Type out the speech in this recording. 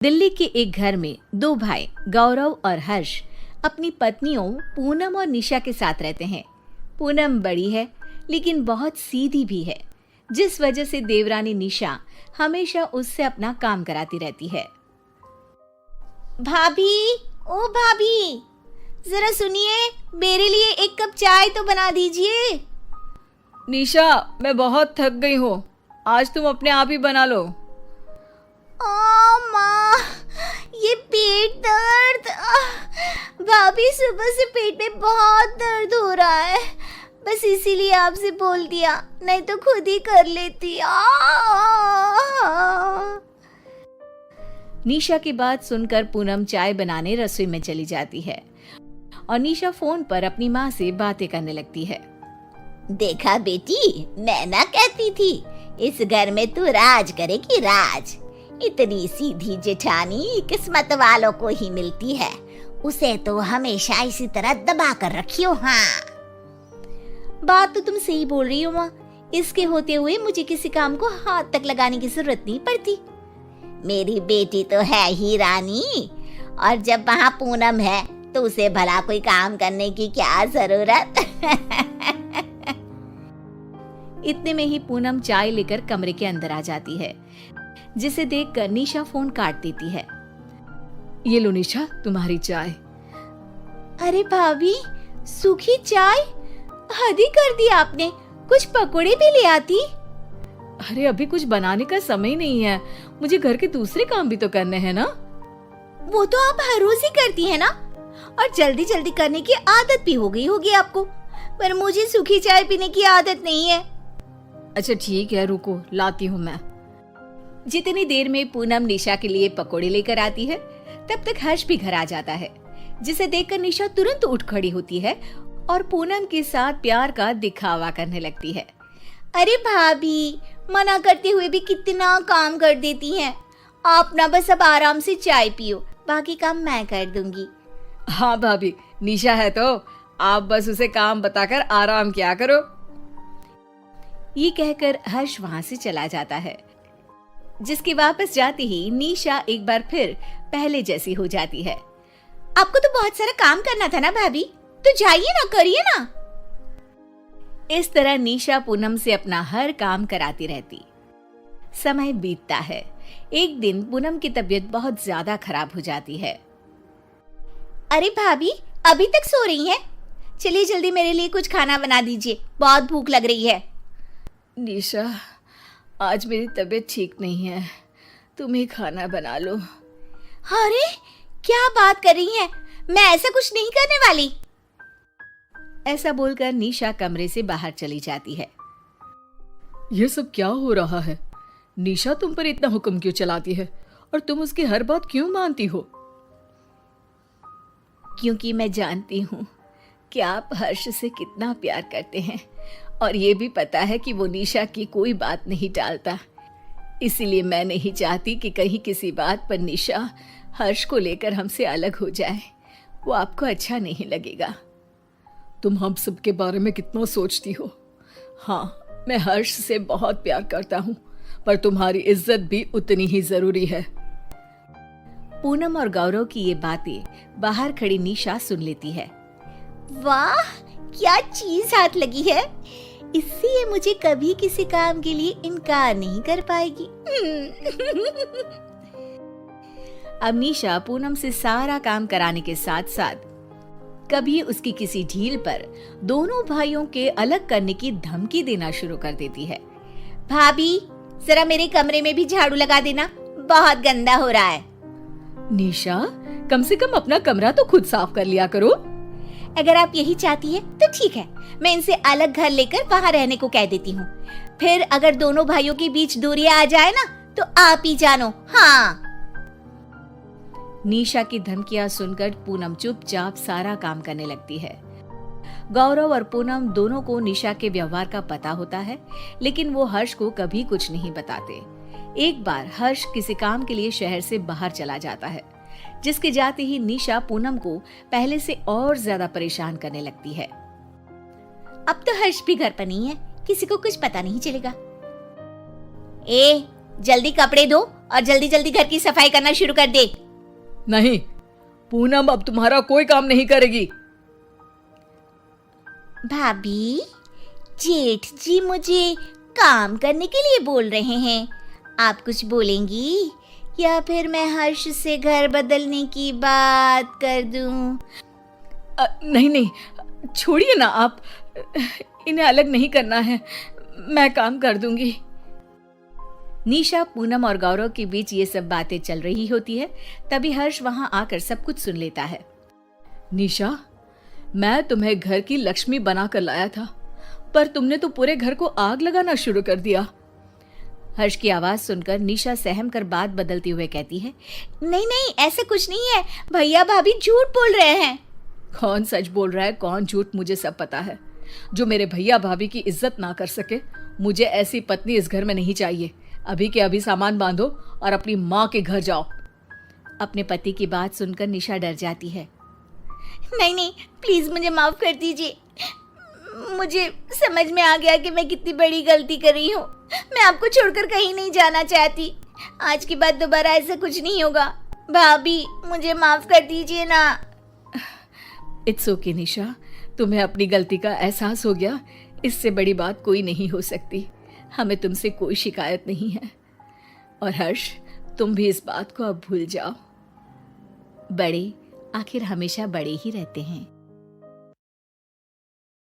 दिल्ली के एक घर में दो भाई गौरव और हर्ष अपनी पत्नियों पूनम और निशा के साथ रहते हैं। पूनम बड़ी है लेकिन बहुत सीधी भी है, जिस वजह से देवरानी निशा हमेशा उससे अपना काम कराती रहती है। भाभी, ओ भाभी, जरा सुनिए, मेरे लिए एक कप चाय तो बना दीजिए। निशा, मैं बहुत थक गई हूँ, आज तुम अपने आप ही बना लो। माँ, ये पेट दर्द। भाभी, सुबह से पेट में बहुत दर्द हो रहा है, बस इसीलिए आपसे बोल दिया, नहीं तो खुद ही कर लेती। निशा की बात सुनकर पूनम चाय बनाने रसोई में चली जाती है और निशा फोन पर अपनी माँ से बातें करने लगती है। देखा बेटी, मैं ना कहती थी इस घर में तू राज करेगी, राज। इतनी सीधी जेठानी किस्मत वालों को ही मिलती है, उसे तो हमेशा इसी तरह दबा कर रखियो। हाँ, बात तो तुम सही बोल रही हो माँ, इसके होते हुए मुझे किसी काम को हाथ तक लगाने की जरूरत नहीं पड़ती। मेरी बेटी तो है ही रानी, और जब वहाँ पूनम है तो उसे भला कोई काम करने की क्या जरूरत। इतने में ही पूनम चाय लेकर कमरे के अंदर आ जाती है, जिसे देखकर निशा फोन काट देती है। ये लो निशा, तुम्हारी चाय। अरे भाभी, सूखी चाय? हद ही कर दी आपने, कुछ पकोड़े भी ले आती। अरे अभी कुछ बनाने का समय नहीं है, मुझे घर के दूसरे काम भी तो करने हैं ना। वो तो आप हर रोज ही करती है ना, और जल्दी जल्दी करने की आदत भी हो गई होगी आपको, पर मुझे सूखी चाय पीने की आदत नहीं है। अच्छा ठीक है, रुको लाती हूँ मैं। जितनी देर में पूनम निशा के लिए पकोड़े लेकर आती है, तब तक हर्ष भी घर आ जाता है, जिसे देखकर निशा तुरंत उठ खड़ी होती है और पूनम के साथ प्यार का दिखावा करने लगती है। अरे भाभी, मना करते हुए भी कितना काम कर देती हैं। आप ना बस अब आराम से चाय पियो, बाकी काम मैं कर दूंगी। हाँ भाभी, निशा है तो आप बस उसे काम बताकर आराम किया करो। ये कहकर हर्ष वहाँ से चला जाता है, जिसके वापस जाते ही निशा एक बार फिर पहले जैसी हो जाती है। आपको तो बहुत सारा काम करना था ना भाभी, तो जाइए ना, करिए ना। इस तरह निशा पूनम से अपना हर काम कराती रहती। समय बीतता है। एक दिन पूनम की तबीयत बहुत ज्यादा खराब हो जाती है। अरे भाभी, अभी तक सो रही हैं? चलिए जल्दी मेरे लिए कुछ खाना बना दीजिए, बहुत भूख लग रही है। निशा, आज मेरी तबीयत ठीक नहीं है, तुम ही खाना बना लो। अरे क्या बात कर रही हैं? मैं ऐसा कुछ नहीं करने वाली। ऐसा बोलकर निशा कमरे से बाहर चली जाती है। ये सब क्या हो रहा है? निशा तुम पर इतना हुक्म क्यों चलाती है, और तुम उसकी हर बात क्यों मानती हो? क्योंकि मैं जानती हूँ कि आप हर्ष से कितना प्यार करते हैं, और ये भी पता है कि वो निशा की कोई बात नहीं टालता। इसीलिए मैं नहीं चाहती कि कहीं किसी बात पर निशा हर्ष को लेकर हमसे अलग हो जाए, वो आपको अच्छा नहीं लगेगा। तुम हम सब के बारे में कितना सोचती हो। हाँ, मैं हर्ष से बहुत प्यार करता हूँ, पर तुम्हारी इज्जत भी उतनी ही जरूरी है। पूनम और गौरव की ये बातें बाहर खड़ी निशा सुन लेती है। वाह, क्या चीज हाथ लगी है, इससे ये मुझे कभी किसी काम के लिए इनकार नहीं कर पाएगी। अब निशा पूनम से सारा काम कराने के साथ साथ कभी उसकी किसी ढील पर दोनों भाइयों के अलग करने की धमकी देना शुरू कर देती है। भाभी, जरा मेरे कमरे में भी झाड़ू लगा देना, बहुत गंदा हो रहा है। निशा, कम से कम अपना कमरा तो खुद साफ कर लिया करो। अगर आप यही चाहती है तो ठीक है, मैं इनसे अलग घर लेकर वहाँ रहने को कह देती हूँ। फिर अगर दोनों भाइयों के बीच दूरियां आ जाए ना, तो आप ही जानो। हाँ। निशा की धमकियां सुनकर पूनम चुपचाप सारा काम करने लगती है। गौरव और पूनम दोनों को निशा के व्यवहार का पता होता है, लेकिन वो हर्ष को कभी कुछ नहीं बताते। एक बार हर्ष किसी काम के लिए शहर से बाहर चला जाता है, जिसके जाते ही निशा पूनम को पहले से और ज्यादा परेशान करने लगती है। अब तो हर्ष भी घर पर नहीं है, किसी को कुछ पता नहीं चलेगा। ए, जल्दी कपड़े धो और जल्दी जल्दी घर की सफाई करना शुरू कर दे। नहीं, पूनम अब तुम्हारा कोई काम नहीं करेगी। भाभी, जेठ जी मुझे काम करने के लिए बोल रहे हैं, आप कुछ बोलेंगी या फिर मैं हर्ष से घर बदलने की बात कर दूं? नहीं नहीं, छोड़िए ना आप, इन्हें अलग नहीं करना है, मैं काम कर दूंगी। निशा, पूनम और गौरव के बीच ये सब बातें चल रही होती है। तभी हर्ष वहां आकर सब कुछ सुन लेता है। निशा, मैं तुम्हें घर की लक्ष्मी बनाकर लाया था, पर तुमने तो पूरे घर को आग लगाना शुरू कर दिया। हर्ष की आवाज सुनकर निशा सहम कर बात बदलते हुए कहती है, नहीं नहीं, ऐसा कुछ नहीं है, भैया भाभी झूठ बोल रहे हैं। कौन सच बोल रहा है, कौन झूठ, मुझे सब पता है। जो मेरे भैया भाभी की इज्जत ना कर सके, मुझे ऐसी पत्नी इस घर में नहीं चाहिए। अभी के अभी सामान बांधो और अपनी माँ के घर जाओ। अपने पति की बात सुनकर निशा डर जाती है। नहीं नहीं, प्लीज मुझे माफ कर दीजिए। मुझे समझ में आ गया कि मैं कितनी बड़ी गलती कर रही हूँ। मैं आपको छोड़कर कहीं नहीं जाना चाहती। आज के बाद दोबारा ऐसा कुछ नहीं होगा। भाभी, मुझे माफ कर दीजिए ना। इट्स ओके निशा, तुम्हें अपनी गलती का एहसास हो गया, इससे बड़ी बात कोई नहीं हो सकती। हमें तुमसे कोई शिकायत नहीं है। और हर्ष, तुम भी इस बात को अब भूल जाओ। बड़े आखिर हमेशा बड़े ही रहते हैं।